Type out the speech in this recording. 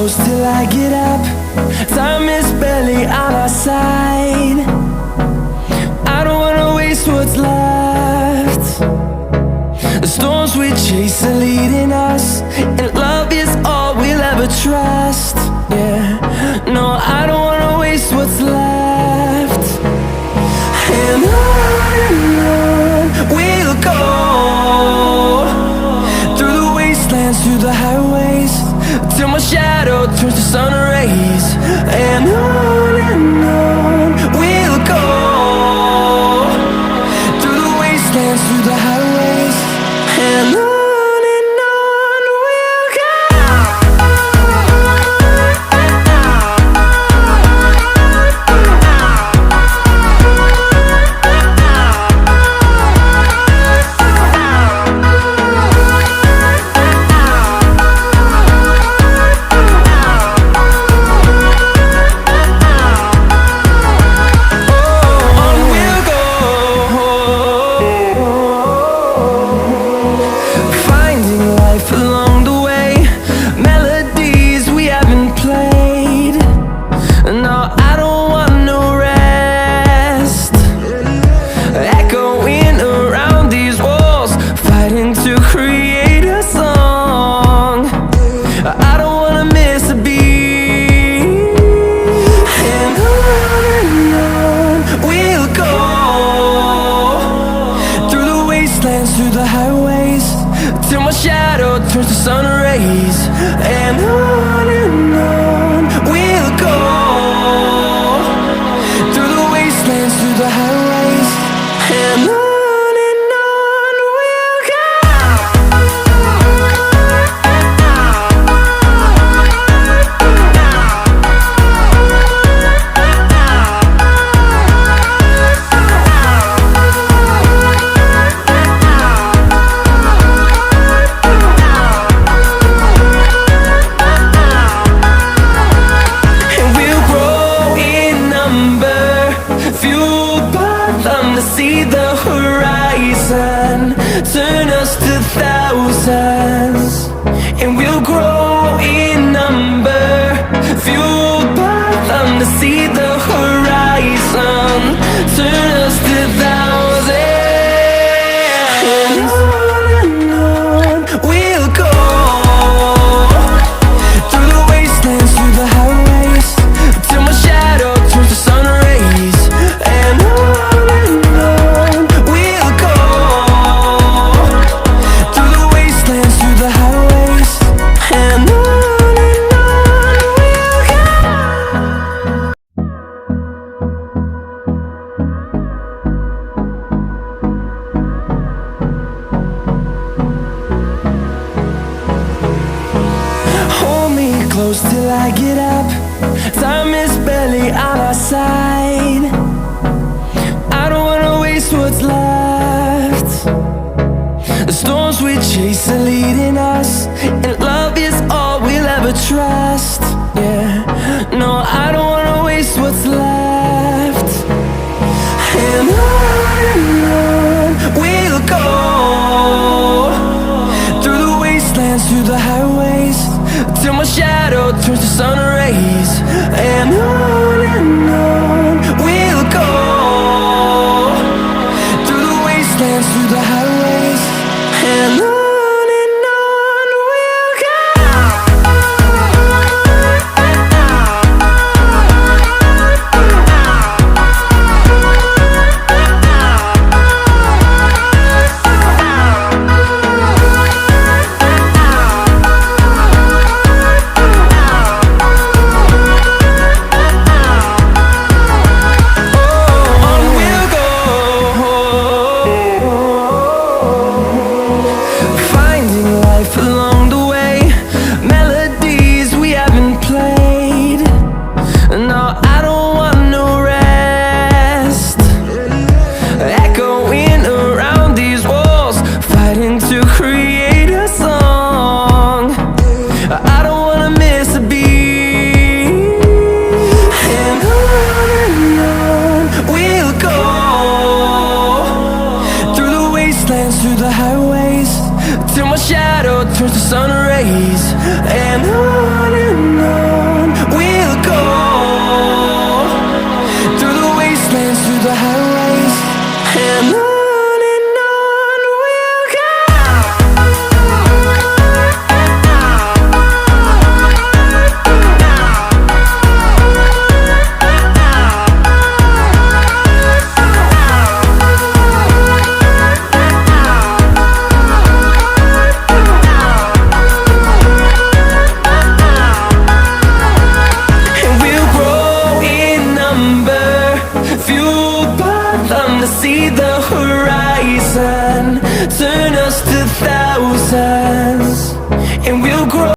close till I get up. Time is barely on our side. I don't wanna waste what's left. The storms we chase are leading us, and love is all we'll ever trust. Yeah, no, I don't wanna waste what's left. And on we'll go, through the wastelands, through the highways, till my shadow turns to sun rays. And on we'll go, through the wastelands, through the highways, and on we'll go. Through the highways, till my shadow turns to sun rays. And on we'll go, through the wastelands, through the highways, and on we'll go. See the horizon, turn us to thousands, and we'll grow in number, fueled by them. To see the horizon, turn us to thousands, and on we'll go, through the wastelands, through the highways, till my shadow turns to sun rays. And close till I get up. Time is barely on our side. I don't wanna waste what's left. The storms we chase are leading us, and love is all we'll ever trust. Yeah, no, I don't wanna waste what's left. And on we'll go, through the wastelands, through the highways, till my shadow turns to sun rays. And on